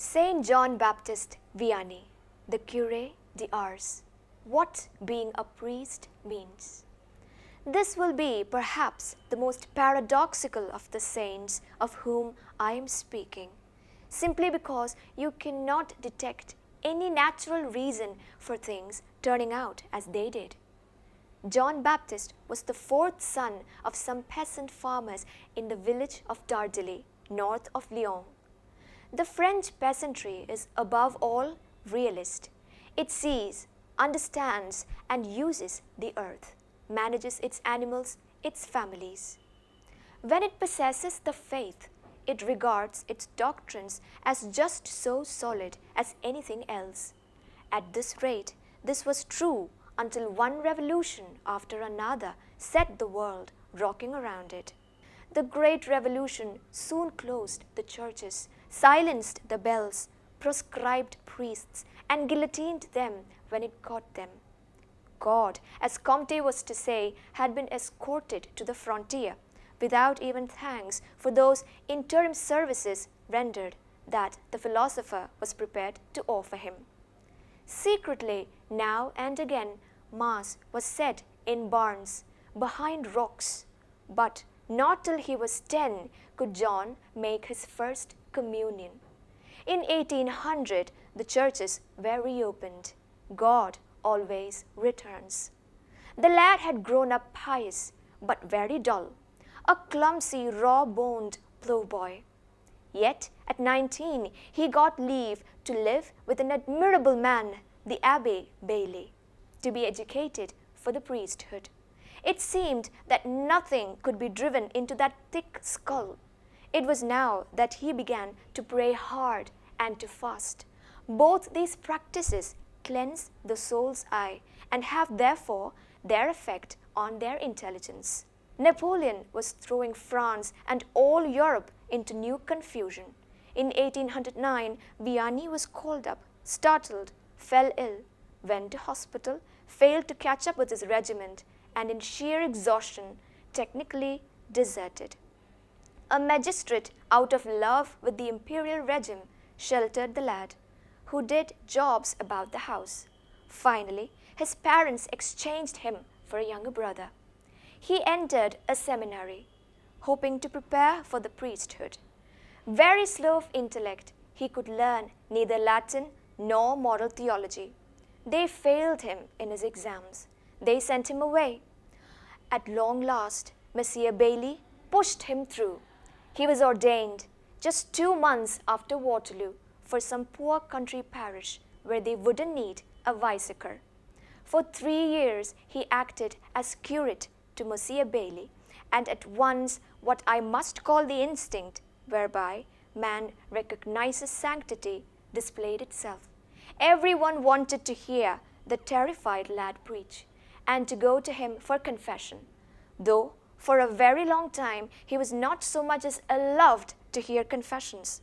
Saint John Baptist Vianney, the Curé d'Ars, what being a priest means. This will be perhaps the most paradoxical of the saints of whom I am speaking, simply because you cannot detect any natural reason for things turning out as they did. John Baptist was the fourth son of some peasant farmers in the village of Dardilly, north of Lyon. The French peasantry is above all realist. It sees, understands, and uses the earth, manages its animals, its families. When it possesses the faith, it regards its doctrines as just so solid as anything else. At this rate, this was true until one revolution after another set the world rocking around it. The Great Revolution soon closed the churches, silenced the bells, proscribed priests, and guillotined them when it caught them. God, as Comte was to say, had been escorted to the frontier, without even thanks for those interim services rendered that the philosopher was prepared to offer him. Secretly, now and again, Mass was said in barns, behind rocks, but not till he was 10 could John make his first communion. In 1800, the churches were reopened. God always returns. The lad had grown up pious, but very dull, a clumsy, raw-boned ploughboy. Yet, at 19, he got leave to live with an admirable man, the Abbé Bailly, to be educated for the priesthood. It seemed that nothing could be driven into that thick skull. It was now that he began to pray hard and to fast. Both these practices cleanse the soul's eye and have therefore their effect on their intelligence. Napoleon was throwing France and all Europe into new confusion. In 1809, Vianney was called up, startled, fell ill, went to hospital, failed to catch up with his regiment, and in sheer exhaustion, technically deserted. A magistrate, out of love with the imperial regime, sheltered the lad, who did jobs about the house. Finally, his parents exchanged him for a younger brother. He entered a seminary, hoping to prepare for the priesthood. Very slow of intellect, he could learn neither Latin nor moral theology. They failed him in his exams. They sent him away. At long last, Monsieur Bailly pushed him through. He was ordained just 2 months after Waterloo for some poor country parish where they wouldn't need a vicar. For 3 years, he acted as curate to Monsieur Bailly, and at once what I must call the instinct whereby man recognizes sanctity displayed itself. Everyone wanted to hear the terrified lad preach and to go to him for confession, though for a very long time he was not so much as allowed to hear confessions.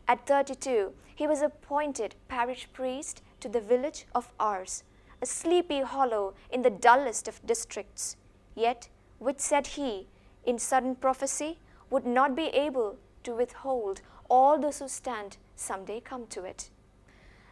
At 32, he was appointed parish priest to the village of Ars, a sleepy hollow in the dullest of districts, yet which, said he, in sudden prophecy, would not be able to withhold all those who stand someday come to it.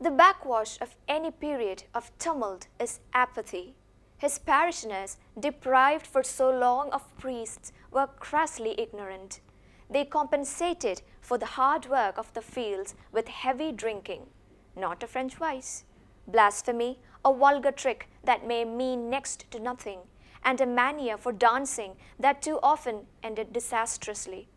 The backwash of any period of tumult is apathy. His parishioners, deprived for so long of priests, were crassly ignorant. They compensated for the hard work of the fields with heavy drinking, not a French vice, blasphemy, a vulgar trick that may mean next to nothing, and a mania for dancing that too often ended disastrously.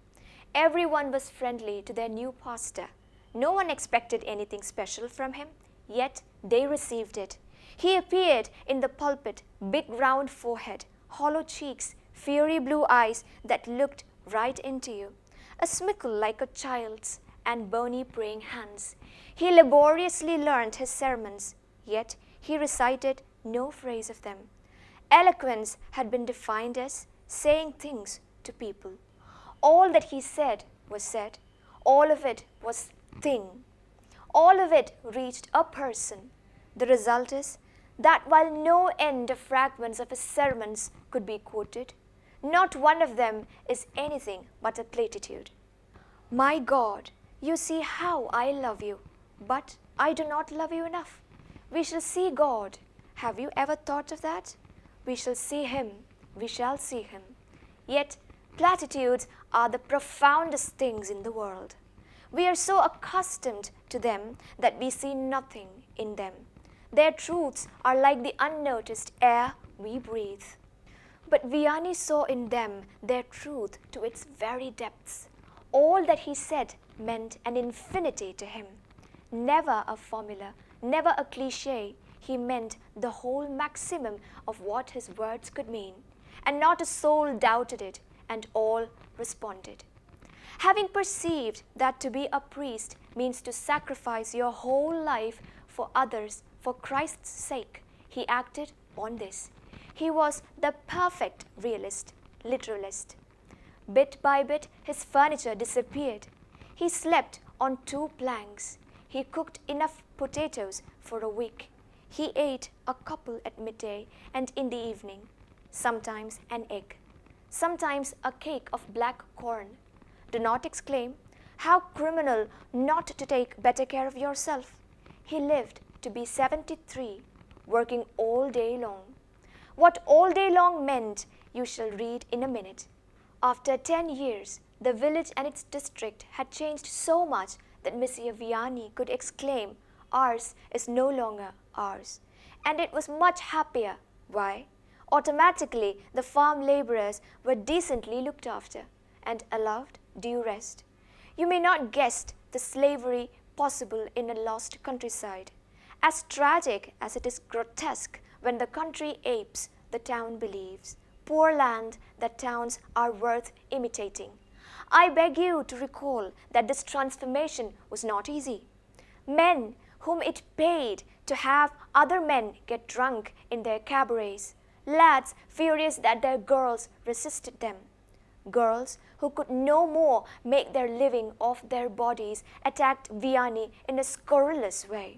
Everyone was friendly to their new pastor. No one expected anything special from him, yet they received it. He appeared in the pulpit, big round forehead, hollow cheeks, fiery blue eyes that looked right into you, a smickle like a child's, and bony praying hands. He laboriously learned his sermons, yet he recited no phrase of them. Eloquence had been defined as saying things to people. All that he said was said. All of it was thing. All of it reached a person. The result is that while no end of fragments of his sermons could be quoted, not one of them is anything but a platitude. My God, you see how I love you. But I do not love you enough. We shall see God. Have you ever thought of that? We shall see Him. We shall see Him. Yet, platitudes are the profoundest things in the world. We are so accustomed to them that we see nothing in them. Their truths are like the unnoticed air we breathe. But Vianney saw in them their truth to its very depths. All that he said meant an infinity to him. Never a formula, never a cliché. He meant the whole maximum of what his words could mean. And not a soul doubted it, and all responded. Having perceived that to be a priest means to sacrifice your whole life for others for Christ's sake, he acted on this. He was the perfect realist, literalist. Bit by bit, his furniture disappeared. He slept on 2 planks. He cooked enough potatoes for a week. He ate a couple at midday and in the evening, sometimes an egg, sometimes a cake of black corn. Do not exclaim, how criminal not to take better care of yourself. He lived to be 73, working all day long. What all day long meant, you shall read in a minute. After 10 years, the village and its district had changed so much that Monsieur Vianney could exclaim, ours is no longer ours. And it was much happier. Why? Automatically, the farm laborers were decently looked after and allowed due rest. You may not guess the slavery possible in a lost countryside. As tragic as it is grotesque when the country apes, the town believes. Poor land that towns are worth imitating. I beg you to recall that this transformation was not easy. Men whom it paid to have other men get drunk in their cabarets, lads furious that their girls resisted them, girls who could no more make their living off their bodies attacked Vianney in a scurrilous way.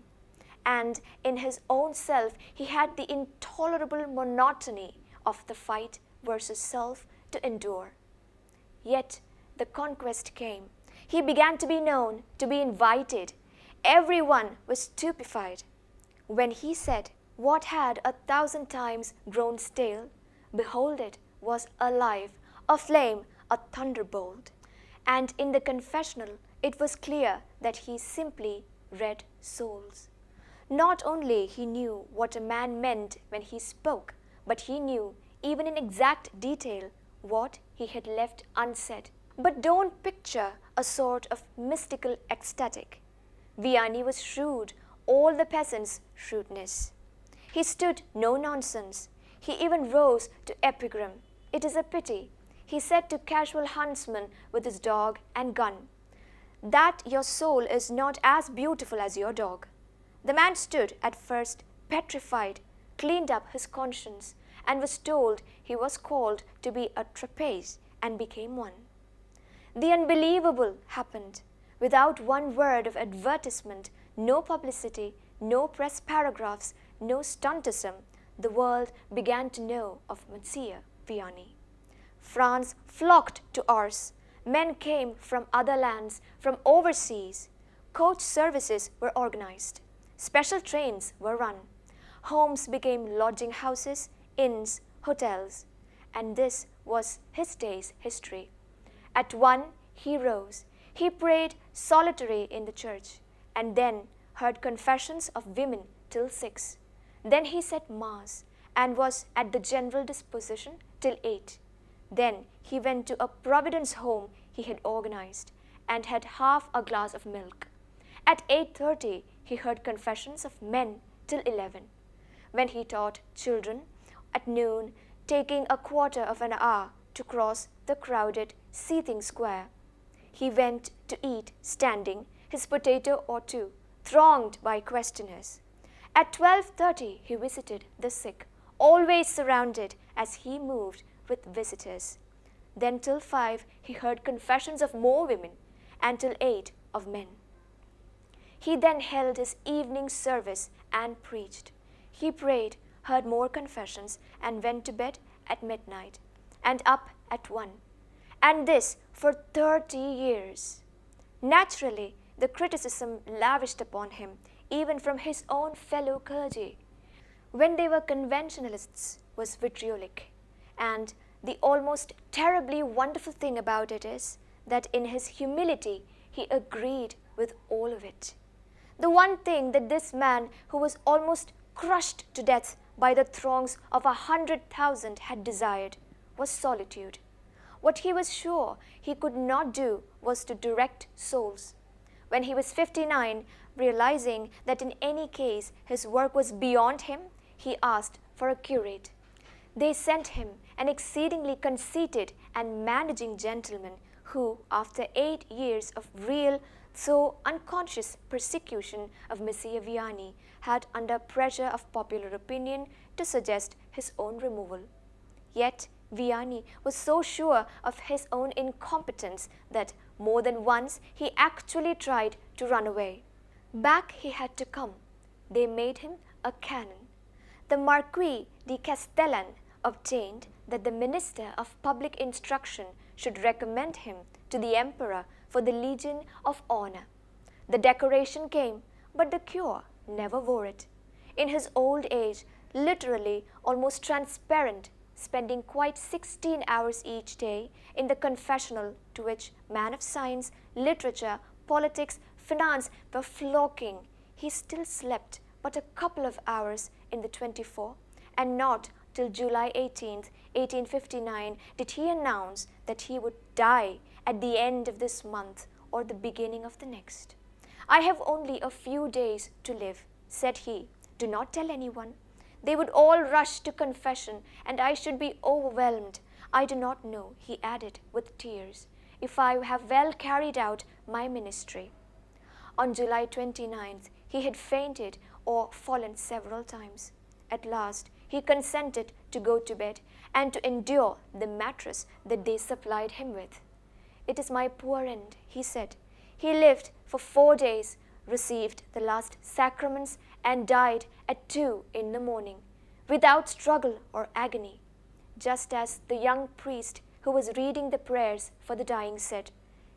And in his own self he had the intolerable monotony of the fight versus self to endure. Yet the conquest came. He began to be known, to be invited. Everyone was stupefied. When he said, what had 1,000 times grown stale, behold it was alive, aflame, a thunderbolt. And in the confessional, it was clear that he simply read souls. Not only he knew what a man meant when he spoke, but he knew, even in exact detail, what he had left unsaid. But don't picture a sort of mystical ecstatic. Vianney was shrewd, all the peasants' shrewdness. He stood no nonsense. He even rose to epigram. It is a pity, he said to casual huntsman with his dog and gun, that your soul is not as beautiful as your dog. The man stood at first petrified, cleaned up his conscience, and was told he was called to be a trapeze and became one. The unbelievable happened. Without one word of advertisement, no publicity, no press paragraphs, no stuntism, the world began to know of Monsieur Vianney. France flocked to Ars. Men came from other lands, from overseas. Coach services were organized. Special trains were run. Homes became lodging houses, inns, hotels. And this was his day's history. At 1 he rose. He prayed solitary in the church, and then heard confessions of women till 6. Then he said Mass, and was at the general disposition till 8. Then he went to a Providence home he had organized, and had half a glass of milk. At 8:30 he heard confessions of men till 11. When he taught children, at noon, taking a quarter of an hour to cross the crowded, seething square. He went to eat standing, his potato or two, thronged by questioners. At 12:30 he visited the sick, always surrounded as he moved with visitors. Then till 5 he heard confessions of more women, and till 8 of men. He then held his evening service and preached. He prayed, heard more confessions, and went to bed at midnight, and up at 1. And this for 30 years. Naturally, the criticism lavished upon him, even from his own fellow clergy, when they were conventionalists, was vitriolic. And the almost terribly wonderful thing about it is that in his humility he agreed with all of it. The one thing that this man, who was almost crushed to death by the throngs of 100,000, had desired was solitude. What he was sure he could not do was to direct souls. When he was 59, realizing that in any case his work was beyond him, he asked for a curate. They sent him an exceedingly conceited and managing gentleman who, after 8 years of real, though unconscious persecution of Messiah Vianney, had under pressure of popular opinion to suggest his own removal. Yet Vianney was so sure of his own incompetence that more than once he actually tried to run away. Back he had to come. They made him a canon. The Marquis de Castellan obtained that the Minister of Public Instruction should recommend him to the Emperor for the Legion of Honor. The decoration came, but the cure never wore it. In his old age, literally almost transparent, spending quite 16 hours each day in the confessional to which man of science, literature, politics, finance were flocking, he still slept but a couple of hours in the 24, and not till July 18th, 1859 did he announce that he would die at the end of this month or the beginning of the next. "I have only a few days to live," said he. "Do not tell anyone. They would all rush to confession, and I should be overwhelmed. I do not know," he added with tears, "if I have well carried out my ministry." On July 29th, he had fainted or fallen several times. At last, he consented to go to bed and to endure the mattress that they supplied him with. "It is my poor end," he said. He lived for 4 days, received the last sacraments, and died at 2 in the morning, without struggle or agony, just as the young priest who was reading the prayers for the dying said,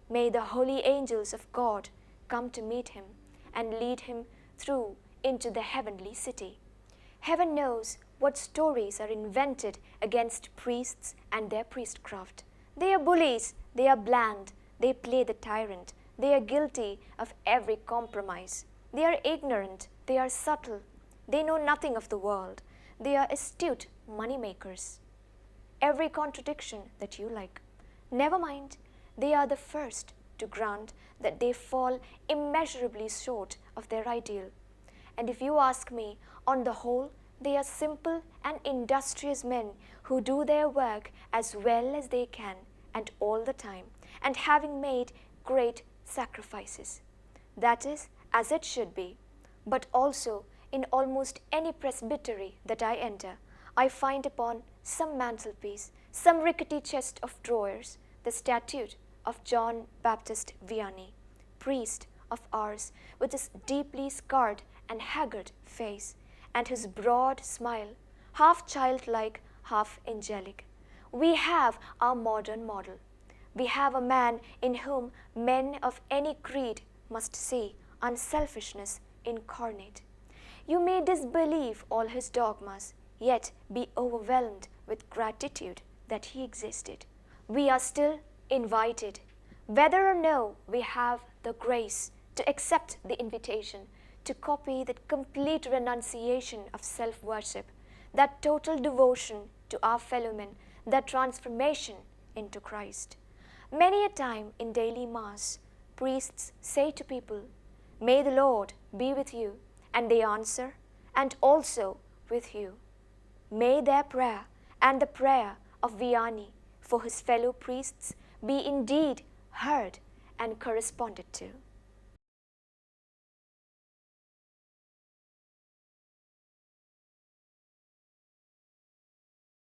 "May the holy angels of God come to meet him and lead him through into the heavenly city." Heaven knows what stories are invented against priests and their priestcraft. They are bullies, they are bland, they play the tyrant, they are guilty of every compromise. They are ignorant, they are subtle, they know nothing of the world, they are astute money-makers. Every contradiction that you like. Never mind, they are the first to grant that they fall immeasurably short of their ideal. And if you ask me, on the whole, they are simple and industrious men who do their work as well as they can and all the time, and having made great sacrifices. That is as it should be. But also, in almost any presbytery that I enter, I find upon some mantelpiece, some rickety chest of drawers, the statue of John Baptist Vianney, priest of ours, with his deeply scarred and haggard face, and his broad smile, half childlike, half angelic. We have our modern model. We have a man in whom men of any creed must see unselfishness incarnate. You may disbelieve all his dogmas, yet be overwhelmed with gratitude that he existed. We are still invited, whether or no we have the grace to accept the invitation, to copy that complete renunciation of self-worship, that total devotion to our fellow men, that transformation into Christ. Many a time in daily Mass, priests say to people, "May the Lord be with you," and they answer, "And also with you." May their prayer and the prayer of Vianney for his fellow priests be indeed heard and corresponded to.